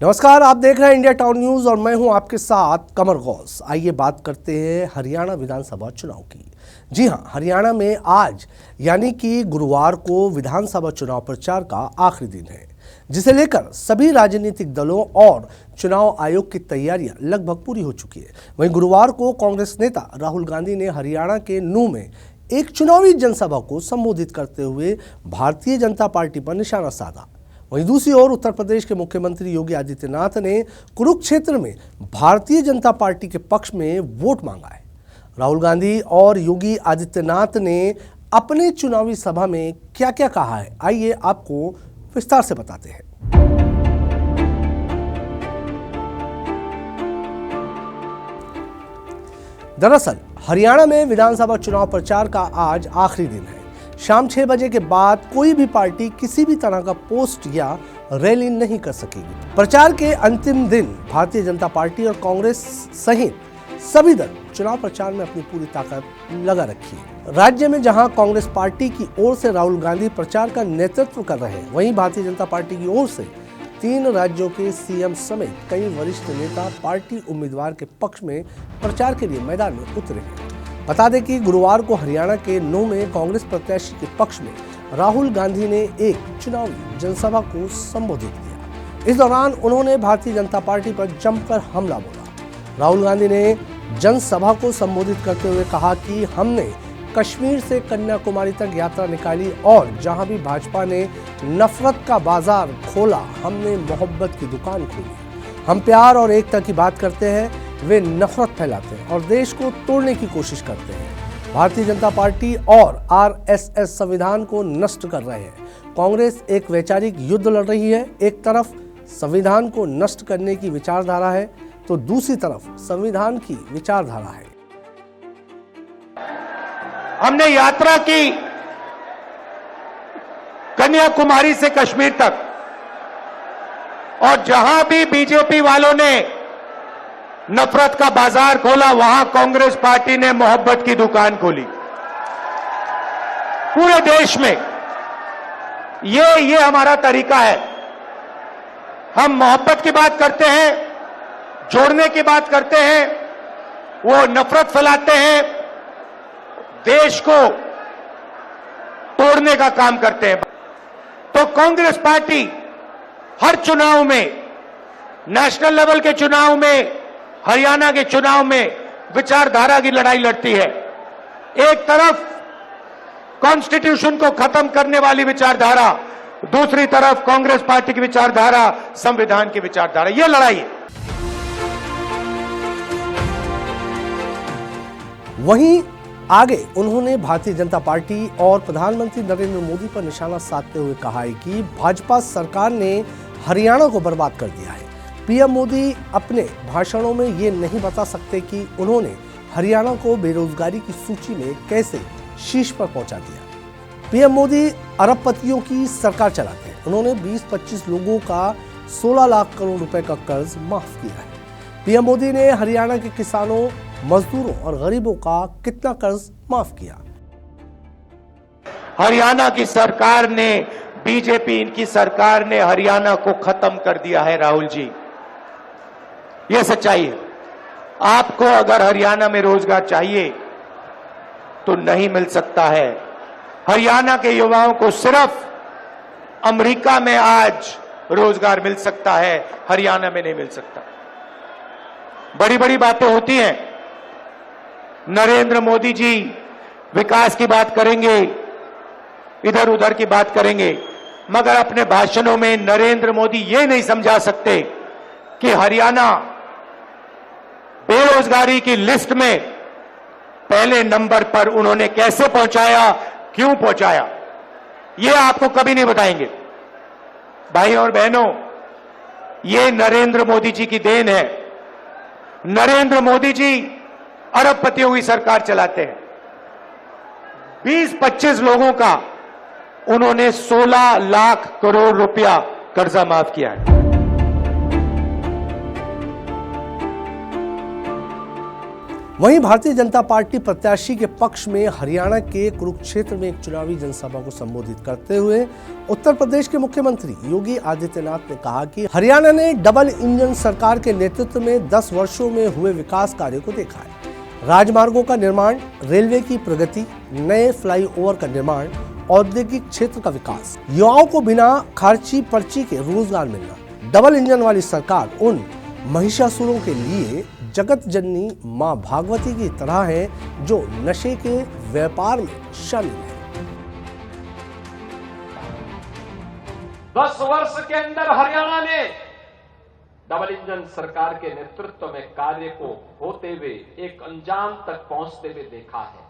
नमस्कार, आप देख रहे हैं इंडिया टाउन न्यूज और मैं हूं आपके साथ कमर गौस। आइए बात करते हैं हरियाणा विधानसभा चुनाव की। जी हां, हरियाणा में आज यानी कि गुरुवार को विधानसभा चुनाव प्रचार का आखिरी दिन है, जिसे लेकर सभी राजनीतिक दलों और चुनाव आयोग की तैयारियां लगभग पूरी हो चुकी है। वहीं गुरुवार को कांग्रेस नेता राहुल गांधी ने हरियाणा के नूंह में एक चुनावी जनसभा को संबोधित करते हुए भारतीय जनता पार्टी पर निशाना साधा। वहीं दूसरी ओर उत्तर प्रदेश के मुख्यमंत्री योगी आदित्यनाथ ने कुरुक्षेत्र में भारतीय जनता पार्टी के पक्ष में वोट मांगा है। राहुल गांधी और योगी आदित्यनाथ ने अपने चुनावी सभा में क्या क्या कहा है, आइए आपको विस्तार से बताते हैं। दरअसल हरियाणा में विधानसभा चुनाव प्रचार का आज आखिरी दिन है। शाम 6 बजे के बाद कोई भी पार्टी किसी भी तरह का पोस्ट या रैली नहीं कर सकेगी। प्रचार के अंतिम दिन भारतीय जनता पार्टी और कांग्रेस सहित सभी दल चुनाव प्रचार में अपनी पूरी ताकत लगा रखी है। राज्य में जहां कांग्रेस पार्टी की ओर से राहुल गांधी प्रचार का नेतृत्व कर रहे हैं, वहीं भारतीय जनता पार्टी की ओर से 3 राज्यों के सीएम समेत कई वरिष्ठ नेता पार्टी उम्मीदवार के पक्ष में प्रचार के लिए मैदान में उतरे हैं। बता दें कि गुरुवार को हरियाणा के नूंह में कांग्रेस प्रत्याशी के पक्ष में राहुल गांधी ने एक चुनावी जनसभा को संबोधित किया। इस दौरान उन्होंने भारतीय जनता पार्टी पर जमकर हमला बोला। राहुल गांधी ने जनसभा को संबोधित करते हुए कहा कि हमने कश्मीर से कन्याकुमारी तक यात्रा निकाली और जहां भी भाजपा ने नफरत का बाजार खोला, हमने मोहब्बत की दुकान खोली। हम प्यार और एकता की बात करते हैं, वे नफरत फैलाते हैं और देश को तोड़ने की कोशिश करते हैं। भारतीय जनता पार्टी और आरएसएस संविधान को नष्ट कर रहे हैं। कांग्रेस एक वैचारिक युद्ध लड़ रही है। एक तरफ संविधान को नष्ट करने की विचारधारा है, तो दूसरी तरफ संविधान की विचारधारा है। हमने यात्रा की कन्याकुमारी से कश्मीर तक, और जहां भी बीजेपी वालों ने नफरत का बाजार खोला, वहां कांग्रेस पार्टी ने मोहब्बत की दुकान खोली। पूरे देश में ये हमारा तरीका है। हम मोहब्बत की बात करते हैं, जोड़ने की बात करते हैं, वो नफरत फैलाते हैं, देश को तोड़ने का काम करते हैं। तो कांग्रेस पार्टी हर चुनाव में, नेशनल लेवल के चुनाव में, हरियाणा के चुनाव में विचारधारा की लड़ाई लड़ती है। एक तरफ कॉन्स्टिट्यूशन को खत्म करने वाली विचारधारा, दूसरी तरफ कांग्रेस पार्टी की विचारधारा, संविधान की विचारधारा, यह लड़ाई है। वहीं आगे उन्होंने भारतीय जनता पार्टी और प्रधानमंत्री नरेंद्र मोदी पर निशाना साधते हुए कहा है कि भाजपा सरकार ने हरियाणा को बर्बाद कर दिया है। पीएम मोदी अपने भाषणों में ये नहीं बता सकते कि उन्होंने हरियाणा को बेरोजगारी की सूची में कैसे शीर्ष पर पहुंचा दिया। पीएम मोदी अरबपतियों की सरकार चलाते हैं। उन्होंने 20-25 लोगों का 16 लाख करोड़ रुपए का कर्ज माफ किया है। पीएम मोदी ने हरियाणा के किसानों, मजदूरों और गरीबों का कितना कर्ज माफ किया? हरियाणा की सरकार ने, बीजेपी इनकी सरकार ने हरियाणा को खत्म कर दिया है। राहुल जी, यह सच्चाई है। आपको अगर हरियाणा में रोजगार चाहिए तो नहीं मिल सकता है। हरियाणा के युवाओं को सिर्फ अमेरिका में आज रोजगार मिल सकता है, हरियाणा में नहीं मिल सकता। बड़ी बड़ी बातें होती हैं। नरेंद्र मोदी जी विकास की बात करेंगे, इधर उधर की बात करेंगे, मगर अपने भाषणों में नरेंद्र मोदी ये नहीं समझा सकते कि हरियाणा बेरोजगारी की लिस्ट में पहले नंबर पर उन्होंने कैसे पहुंचाया, क्यों पहुंचाया, ये आपको कभी नहीं बताएंगे। भाई और बहनों, ये नरेंद्र मोदी जी की देन है। नरेंद्र मोदी जी अरबपतियों की सरकार चलाते हैं। 20-25 लोगों का उन्होंने 16 लाख करोड़ रुपया कर्जा माफ किया है। वहीं भारतीय जनता पार्टी प्रत्याशी के पक्ष में हरियाणा के कुरुक्षेत्र में एक चुनावी जनसभा को संबोधित करते हुए उत्तर प्रदेश के मुख्यमंत्री योगी आदित्यनाथ ने कहा कि हरियाणा ने डबल इंजन सरकार के नेतृत्व में 10 वर्षों में हुए विकास कार्यों को देखा है। राजमार्गों का निर्माण, रेलवे की प्रगति, नए फ्लाईओवर का निर्माण, औद्योगिक क्षेत्र का विकास, युवाओं को बिना खर्ची पर्ची के रोजगार मिलना। डबल इंजन वाली सरकार उन महिषासुरों के लिए जगत जननी मां भागवती की तरह है जो नशे के व्यापार में शामिल है। 10 वर्ष के अंदर हरियाणा ने डबल इंजन सरकार के नेतृत्व में कार्य को होते हुए एक अंजाम तक पहुंचते हुए देखा है।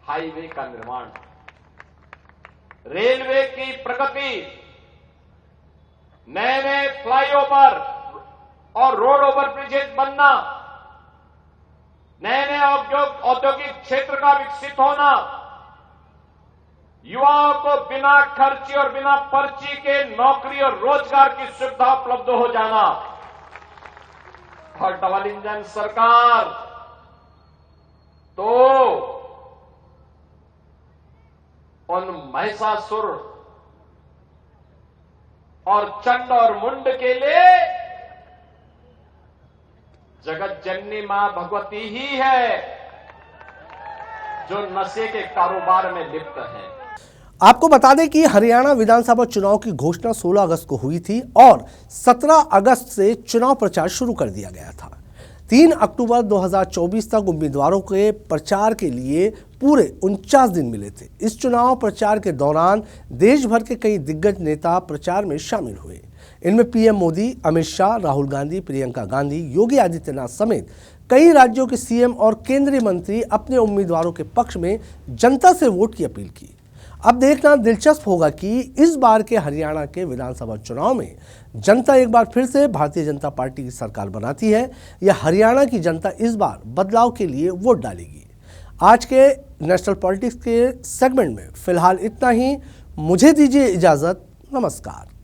हाईवे का निर्माण, रेलवे की प्रगति, नए नए फ्लाईओवर और रोड ओवर ब्रिजेज बनना, नए नए औद्योगिक क्षेत्र का विकसित होना, युवाओं को बिना खर्ची और बिना पर्ची के नौकरी और रोजगार की सुविधा उपलब्ध हो जाना। और डबल इंजन सरकार तो उन महिषासुर और चंड और मुंड के लिए जगत जननी मां भगवती ही है जो नशे के कारोबार में लिप्त है। आपको बता दें कि हरियाणा विधानसभा चुनाव की घोषणा 16 अगस्त को हुई थी और 17 अगस्त से चुनाव प्रचार शुरू कर दिया गया था। 3 अक्टूबर 2024 तक उम्मीदवारों के प्रचार के लिए पूरे 49 दिन मिले थे। इस चुनाव प्रचार के दौरान देश भर के कई दिग्गज नेता प्रचार में शामिल हुए। इनमें पीएम मोदी, अमित शाह, राहुल गांधी, प्रियंका गांधी, योगी आदित्यनाथ समेत कई राज्यों के सीएम और केंद्रीय मंत्री अपने उम्मीदवारों के पक्ष में जनता से वोट की अपील की। अब देखना दिलचस्प होगा कि इस बार के हरियाणा के विधानसभा चुनाव में जनता एक बार फिर से भारतीय जनता पार्टी की सरकार बनाती है या हरियाणा की जनता इस बार बदलाव के लिए वोट डालेगी। आज के नेशनल पॉलिटिक्स के सेगमेंट में फिलहाल इतना ही। मुझे दीजिए इजाजत। नमस्कार।